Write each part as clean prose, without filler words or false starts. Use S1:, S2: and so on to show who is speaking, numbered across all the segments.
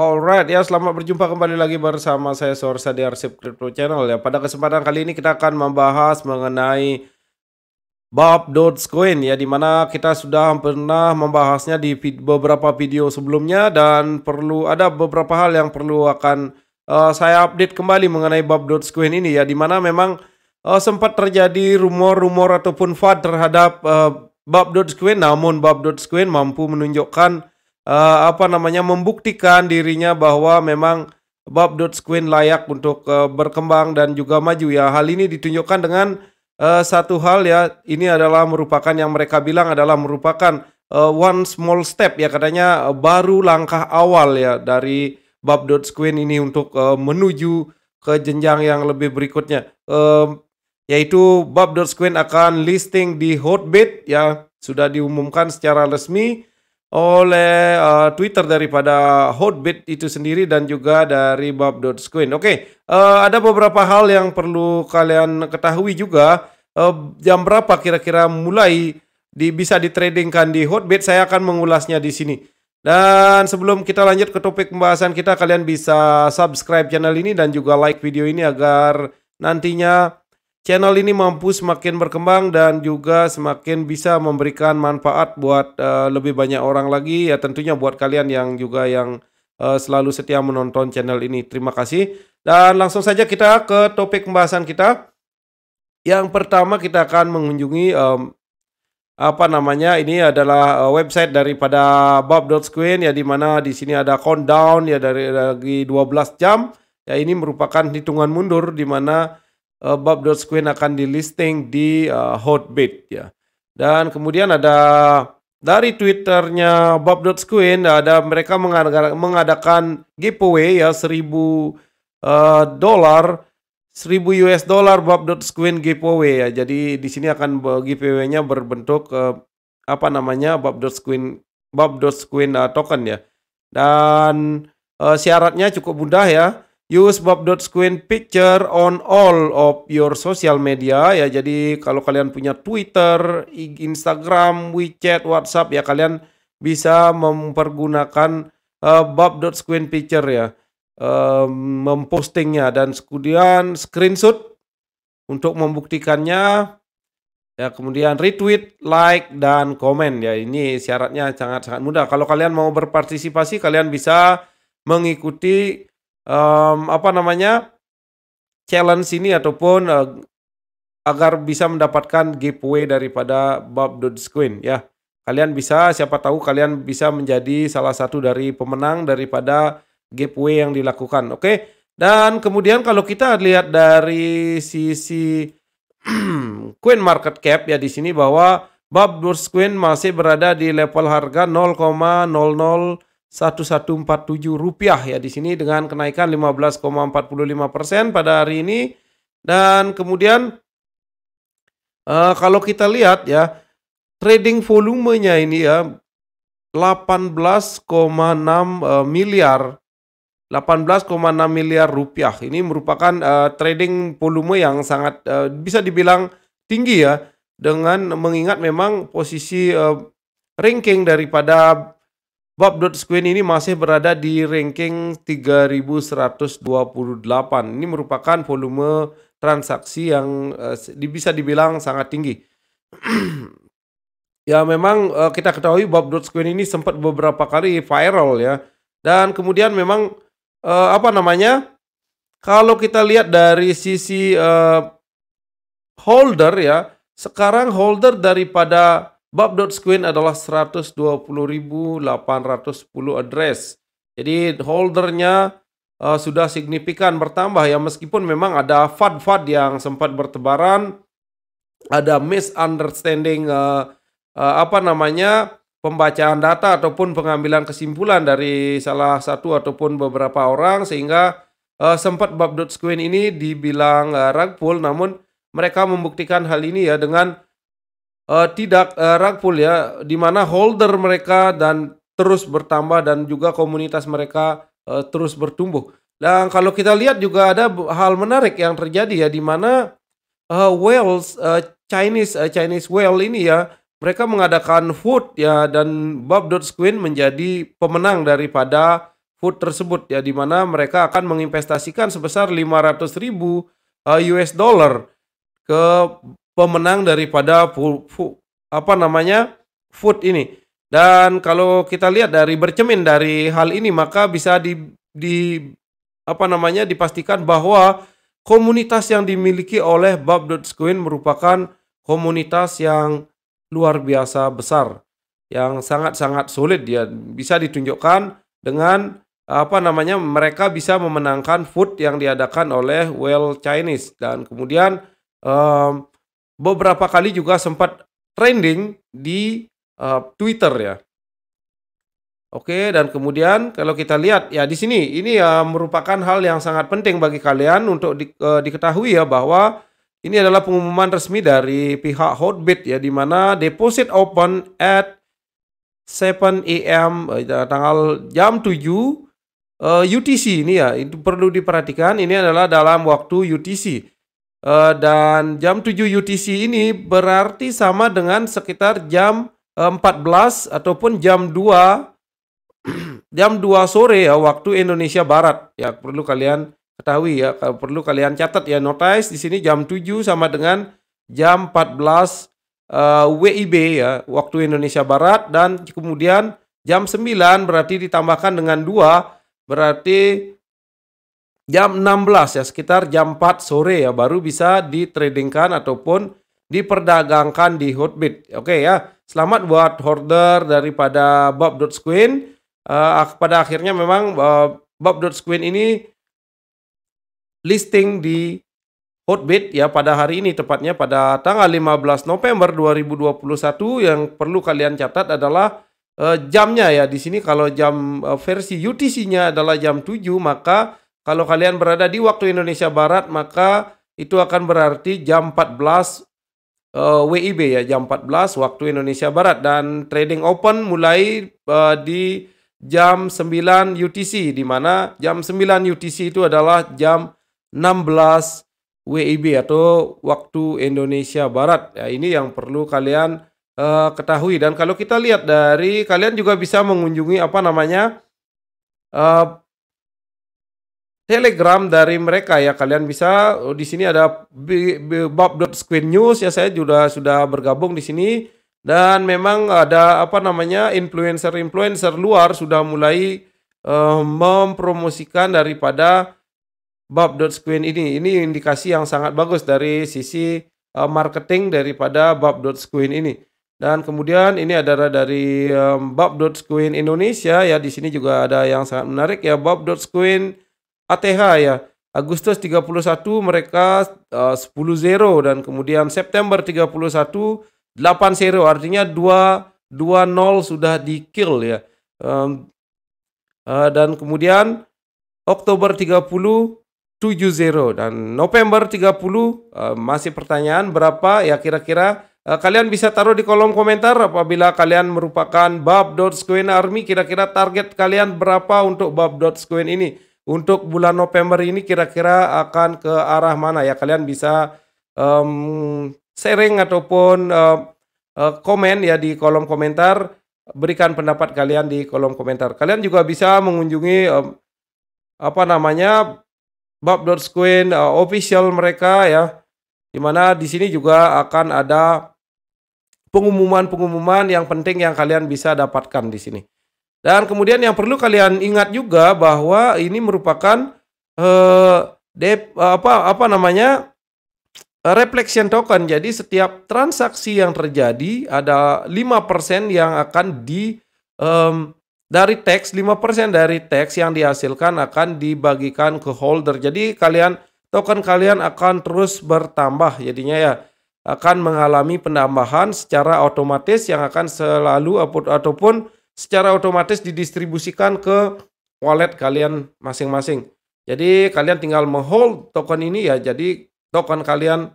S1: Alright ya, selamat berjumpa kembali lagi bersama saya Sorsa di Arsip Crypto Channel ya. Pada kesempatan kali ini kita akan membahas mengenai Bob Dogecoin ya, dimana kita sudah pernah membahasnya di beberapa video sebelumnya dan perlu ada beberapa hal yang perlu akan saya update kembali mengenai Bob Dogecoin ini ya, dimana memang sempat terjadi rumor-rumor ataupun FUD terhadap Bob Dogecoin, namun Bob Dogecoin mampu menunjukkan membuktikan dirinya bahwa memang Bob Dogecoin layak untuk berkembang dan juga maju ya. Hal ini ditunjukkan dengan satu hal ya, ini adalah merupakan yang mereka bilang adalah merupakan one small step ya, katanya baru langkah awal ya dari Bob Dogecoin ini untuk menuju ke jenjang yang lebih berikutnya, yaitu Bob Dogecoin akan listing di Hotbit ya, sudah diumumkan secara resmi oleh Twitter daripada Hotbit itu sendiri dan juga dari Bob Dogecoin. Oke, ada beberapa hal yang perlu kalian ketahui juga. Jam berapa kira-kira mulai bisa ditradingkan di Hotbit? Saya akan mengulasnya di sini. Dan sebelum kita lanjut ke topik pembahasan kita, kalian bisa subscribe channel ini dan juga like video ini agar nantinya channel ini mampu semakin berkembang dan juga semakin bisa memberikan manfaat buat lebih banyak orang lagi ya, tentunya buat kalian yang juga yang selalu setia menonton channel ini. Terima kasih. Dan langsung saja kita ke topik pembahasan kita. Yang pertama kita akan mengunjungi ini adalah website daripada Bob Dogecoin ya, di mana di sini ada countdown ya dari lagi 12 jam. Ya, ini merupakan hitungan mundur di mana Bob Dogecoin akan di listing di Hotbit ya. Dan kemudian ada dari Twitternya Bob Dogecoin, ada mereka mengadakan giveaway ya, $1,000 Bob Dogecoin giveaway ya. Jadi di sini akan giveaway-nya berbentuk Bob Dogecoin token ya. Dan syaratnya cukup mudah ya. Use Bob Dogecoin picture on all of your social media ya. Jadi kalau kalian punya Twitter, Instagram, WeChat, WhatsApp ya, kalian bisa mempergunakan Bob Dogecoin picture ya, mempostingnya dan kemudian screenshot untuk membuktikannya ya, kemudian retweet, like, dan komen ya. Ini syaratnya sangat-sangat mudah. Kalau kalian mau berpartisipasi, kalian bisa mengikuti challenge ini ataupun agar bisa mendapatkan giveaway daripada Bob Dogecoin ya. Kalian bisa, siapa tahu kalian bisa menjadi salah satu dari pemenang daripada giveaway yang dilakukan. Oke. Dan kemudian kalau kita lihat dari sisi coin market cap ya, di sini bahwa Bob Dogecoin masih berada di level harga 0,001147 rupiah ya, di sini dengan kenaikan 15,45% pada hari ini. Dan kemudian kalau kita lihat ya, trading volumenya ini ya 18,6 miliar rupiah. Ini merupakan trading volume yang sangat bisa dibilang tinggi ya, dengan mengingat memang posisi ranking daripada Bob Dogecoin ini masih berada di ranking 3128. Ini merupakan volume transaksi yang bisa dibilang sangat tinggi. Ya, memang kita ketahui Bob Dogecoin ini sempat beberapa kali viral ya. Dan kemudian memang kalau kita lihat dari sisi holder ya, sekarang holder daripada Bob Dogecoin adalah 120.810 address. Jadi holdernya sudah signifikan bertambah ya, meskipun memang ada FUD yang sempat bertebaran, ada misunderstanding pembacaan data ataupun pengambilan kesimpulan dari salah satu ataupun beberapa orang, sehingga sempat Bob Dogecoin ini dibilang rug pull, namun mereka membuktikan hal ini ya dengan tidak rug pull ya, di mana holder mereka dan terus bertambah dan juga komunitas mereka terus bertumbuh. Dan kalau kita lihat juga ada hal menarik yang terjadi ya, di mana Chinese whale ini ya, mereka mengadakan vote ya, dan Bob Dogecoin menjadi pemenang daripada food tersebut ya, di mana mereka akan menginvestasikan sebesar 500.000 US dollar ke pemenang daripada food ini. Dan kalau kita lihat dari bercermin dari hal ini, maka bisa dipastikan bahwa komunitas yang dimiliki oleh Bob.Coin merupakan komunitas yang luar biasa besar, yang sangat-sangat solid. Ya, bisa ditunjukkan dengan mereka bisa memenangkan food yang diadakan oleh Well Chinese, dan kemudian beberapa kali juga sempat trending di Twitter ya. Oke, dan kemudian kalau kita lihat ya di sini, ini ya merupakan hal yang sangat penting bagi kalian untuk diketahui ya, bahwa ini adalah pengumuman resmi dari pihak Hotbit ya, di mana deposit open at 7 AM tanggal jam 7 UTC ini ya, itu perlu diperhatikan, ini adalah dalam waktu UTC. Dan jam 7 UTC ini berarti sama dengan sekitar jam 14 ataupun jam 2 sore ya, waktu Indonesia Barat ya, perlu kalian ketahui ya, perlu kalian catat ya, notice di sini jam 7 sama dengan jam 14 WIB ya, waktu Indonesia Barat, dan kemudian jam 9 berarti ditambahkan dengan 2 berarti jam 16 ya, sekitar jam 4 sore ya, baru bisa ditradingkan ataupun diperdagangkan di Hotbit. Oke ya, selamat buat holder daripada Bob.Coin. Pada akhirnya memang Bob.Coin ini listing di Hotbit ya pada hari ini, tepatnya pada tanggal 15 November 2021. Yang perlu kalian catat adalah jamnya ya. Di sini kalau jam versi UTC-nya adalah jam 7, maka kalau kalian berada di waktu Indonesia Barat, maka itu akan berarti jam 14 WIB ya, jam 14 waktu Indonesia Barat, dan trading open mulai di jam 9 UTC, di mana jam 9 UTC itu adalah jam 16 WIB atau waktu Indonesia Barat. Ya, ini yang perlu kalian ketahui. Dan kalau kita lihat dari, kalian juga bisa mengunjungi Telegram dari mereka ya. Kalian bisa di sini ada Bob.Coin News ya, saya juga sudah bergabung di sini, dan memang ada influencer luar sudah mulai mempromosikan daripada Bob.Coin ini. Ini indikasi yang sangat bagus dari sisi marketing daripada Bob.Coin ini. Dan kemudian ini adalah dari Bob.Coin Indonesia ya. Di sini juga ada yang sangat menarik ya, Bob.Coin ATH ya. Agustus 31 mereka 10-0, dan kemudian September 31 8-0, artinya 2-0 sudah di kill ya. Dan kemudian Oktober 30 7-0, dan November 30 masih pertanyaan berapa ya kira-kira. Kalian bisa taruh di kolom komentar apabila kalian merupakan Bob.Coin Army, kira-kira target kalian berapa untuk Bob.Coin ini. Untuk bulan November ini kira-kira akan ke arah mana ya. Kalian bisa sharing ataupun komen ya di kolom komentar. Berikan pendapat kalian di kolom komentar. Kalian juga bisa mengunjungi Bob.Coin official mereka ya, dimana di sini juga akan ada pengumuman-pengumuman yang penting yang kalian bisa dapatkan di sini. Dan kemudian yang perlu kalian ingat juga bahwa ini merupakan reflection token. Jadi setiap transaksi yang terjadi ada 5% yang akan dari tax, 5% dari tax yang dihasilkan akan dibagikan ke holder. Jadi token kalian akan terus bertambah, jadinya ya akan mengalami penambahan secara otomatis yang akan selalu ataupun secara otomatis didistribusikan ke wallet kalian masing-masing. Jadi kalian tinggal menghold token ini ya, jadi token kalian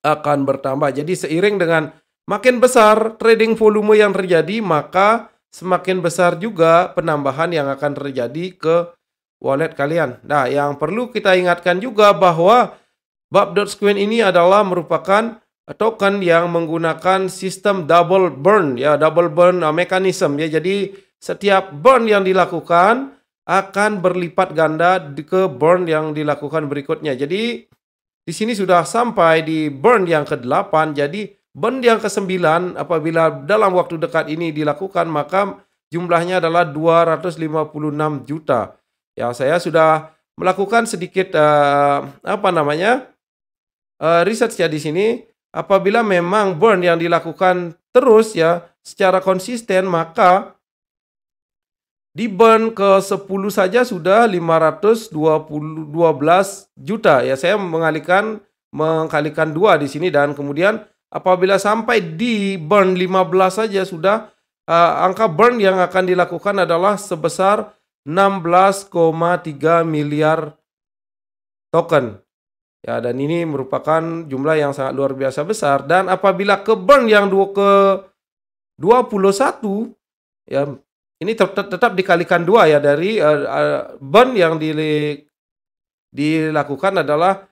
S1: akan bertambah. Jadi seiring dengan makin besar trading volume yang terjadi, maka semakin besar juga penambahan yang akan terjadi ke wallet kalian. Nah, yang perlu kita ingatkan juga bahwa Bob.Coin ini adalah merupakan token yang menggunakan sistem double burn ya, double burn mechanism ya. Jadi setiap burn yang dilakukan akan berlipat ganda ke burn yang dilakukan berikutnya. Jadi di sini sudah sampai di burn yang ke-8. Jadi burn yang ke-9 apabila dalam waktu dekat ini dilakukan maka jumlahnya adalah 256 juta. Ya, saya sudah melakukan sedikit research ya di sini. Apabila memang burn yang dilakukan terus ya secara konsisten, maka di burn ke-10 saja sudah 512 juta. Ya, saya mengkalikan 2 di sini, dan kemudian apabila sampai di burn 15 saja sudah angka burn yang akan dilakukan adalah sebesar 16,3 miliar token. Ya, dan ini merupakan jumlah yang sangat luar biasa besar. Dan apabila ke burn yang ke-21, ya ini tetap dikalikan 2 ya dari burn yang dilakukan adalah,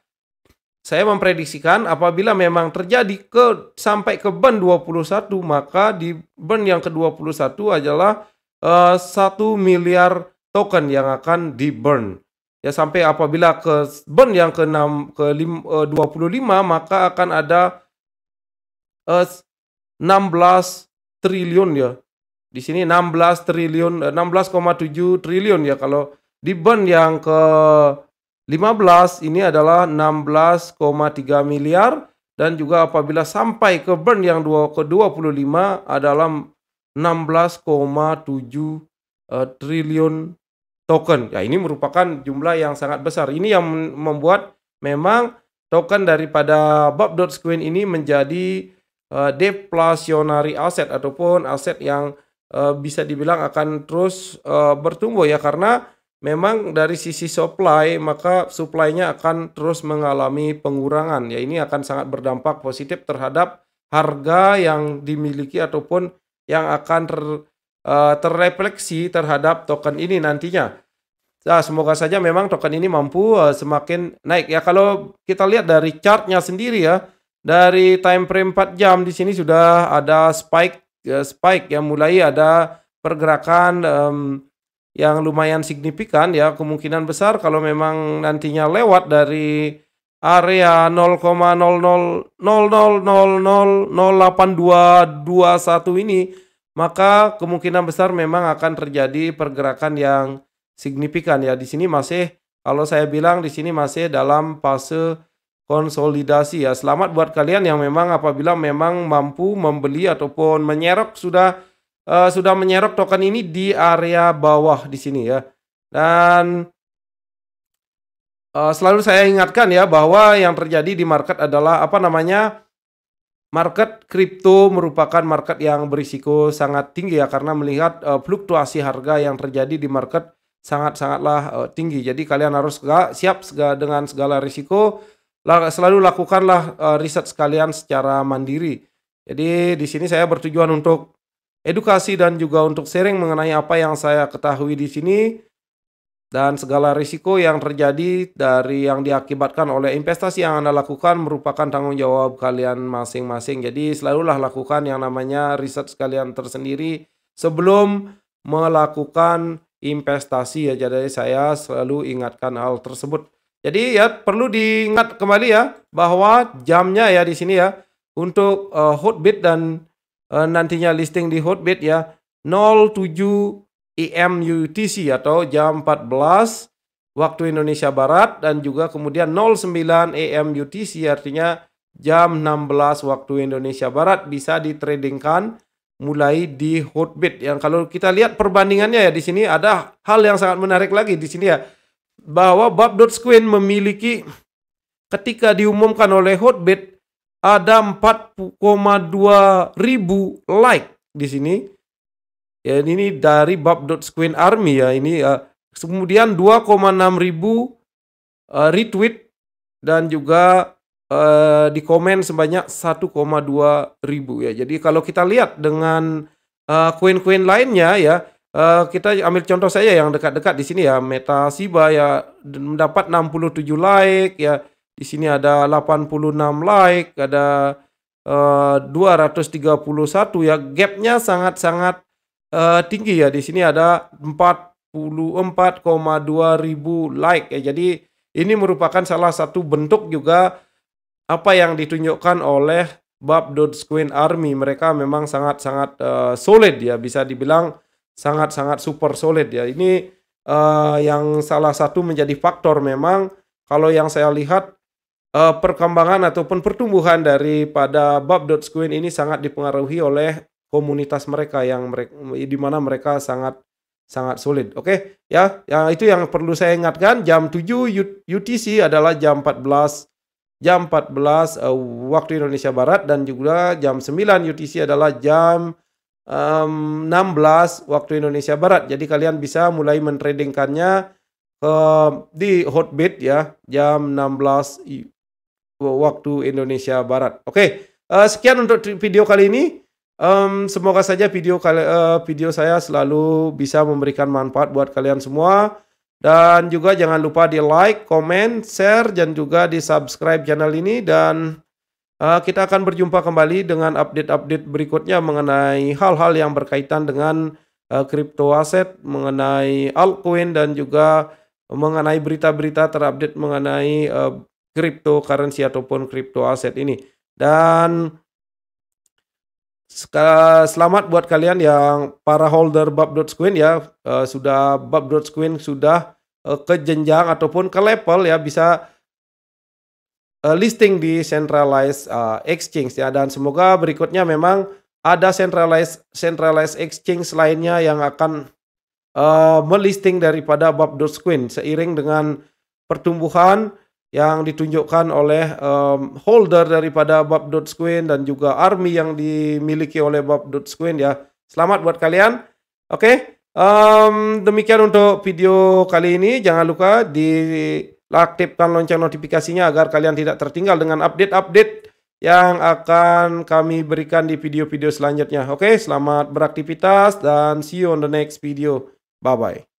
S1: saya memprediksikan apabila memang terjadi sampai ke burn 21, maka di burn yang ke-21 adalah 1 miliar token yang akan di burn. Ya, sampai apabila ke burn yang ke-25 maka akan ada 16 triliun ya. Di sini 16 triliun, 16,7 triliun ya. Kalau di burn yang ke-15 ini adalah 16,3 miliar, dan juga apabila sampai ke burn yang ke-25 adalah 16,7 triliun token. Ya, ini merupakan jumlah yang sangat besar. Ini yang membuat memang token daripada Bob.Coin ini menjadi deflationary asset ataupun aset yang bisa dibilang akan terus bertumbuh ya, karena memang dari sisi supply maka supply-nya akan terus mengalami pengurangan. Ya, ini akan sangat berdampak positif terhadap harga yang dimiliki ataupun yang akan terrefleksi terhadap token ini nantinya. Nah, semoga saja memang token ini mampu semakin naik ya. Kalau kita lihat dari chartnya sendiri ya, dari time frame 4 jam di sini sudah ada spike yang mulai ada pergerakan yang lumayan signifikan ya. Kemungkinan besar kalau memang nantinya lewat dari area 0,0000008221 ini, maka kemungkinan besar memang akan terjadi pergerakan yang signifikan ya. Di sini masih, kalau saya bilang di sini masih dalam fase konsolidasi ya. Selamat buat kalian yang memang apabila memang mampu membeli ataupun menyerok sudah menyerok token ini di area bawah di sini ya. Dan selalu saya ingatkan ya bahwa yang terjadi di market adalah market kripto merupakan market yang berisiko sangat tinggi ya, karena melihat fluktuasi harga yang terjadi di market sangatlah tinggi. Jadi kalian harus siap dengan segala risiko. Selalu lakukanlah riset sekalian secara mandiri. Jadi di sini saya bertujuan untuk edukasi dan juga untuk sharing mengenai apa yang saya ketahui di sini, dan segala risiko yang terjadi dari yang diakibatkan oleh investasi yang Anda lakukan merupakan tanggung jawab kalian masing-masing. Jadi selalulah lakukan yang namanya riset sekalian tersendiri sebelum melakukan investasi ya. Jadi saya selalu ingatkan hal tersebut. Jadi ya perlu diingat kembali ya bahwa jamnya ya di sini ya untuk Hotbit dan nantinya listing di Hotbit ya 07 AM UTC atau jam 14 waktu Indonesia Barat, dan juga kemudian 09 AM UTC artinya jam 16 waktu Indonesia Barat bisa ditradingkan mulai di Hotbit. Yang kalau kita lihat perbandingannya ya di sini ada hal yang sangat menarik lagi di sini ya, bahwa Bob.Coin memiliki, ketika diumumkan oleh Hotbit ada 4,2 ribu like di sini. Ya, ini dari Bob.Coin Army ya. Ini kemudian 2,6 ribu retweet, dan juga di komen sebanyak 1,2 ribu ya. Jadi kalau kita lihat dengan koin-koin lainnya ya, kita ambil contoh saja yang dekat-dekat di sini ya, Meta Shiba ya mendapat 67 like ya. Di sini ada 86 like, ada 231 ya. Gapnya sangat-sangat tinggi ya. Di sini ada ribu like ya. Jadi ini merupakan salah satu bentuk juga apa yang ditunjukkan oleh Bob.Squid Army. Mereka memang sangat-sangat solid ya, bisa dibilang sangat-sangat super solid ya. Ini yang salah satu menjadi faktor memang kalau yang saya lihat perkembangan ataupun pertumbuhan daripada Bob.Squid ini sangat dipengaruhi oleh komunitas mereka yang di mana mereka sangat solid. Oke, ya, itu yang perlu saya ingatkan. Jam 7 UTC adalah jam 14 waktu Indonesia Barat, dan juga jam 9 UTC adalah jam 16 waktu Indonesia Barat. Jadi kalian bisa mulai mentradingkannya di Hotbit ya, jam 16 waktu Indonesia Barat. Oke, sekian untuk video kali ini. Semoga saja video saya selalu bisa memberikan manfaat buat kalian semua. Dan juga jangan lupa di like, comment, share, dan juga di subscribe channel ini. Dan kita akan berjumpa kembali dengan update-update berikutnya mengenai hal-hal yang berkaitan dengan crypto aset, mengenai altcoin, dan juga mengenai berita-berita terupdate mengenai cryptocurrency ataupun crypto aset ini. Dan selamat buat kalian yang para holder Bob.Squid ya, Bob.Squid sudah ke jenjang ataupun ke level ya bisa listing di centralized exchange ya. Dan semoga berikutnya memang ada centralized exchange lainnya yang akan melisting daripada Bob.Squid seiring dengan pertumbuhan yang ditunjukkan oleh holder daripada Bob.Squid dan juga army yang dimiliki oleh Bob.Squid ya. Selamat buat kalian. Oke, demikian untuk video kali ini. Jangan lupa diaktifkan lonceng notifikasinya agar kalian tidak tertinggal dengan update-update yang akan kami berikan di video-video selanjutnya. Oke, selamat beraktivitas dan see you on the next video. Bye-bye.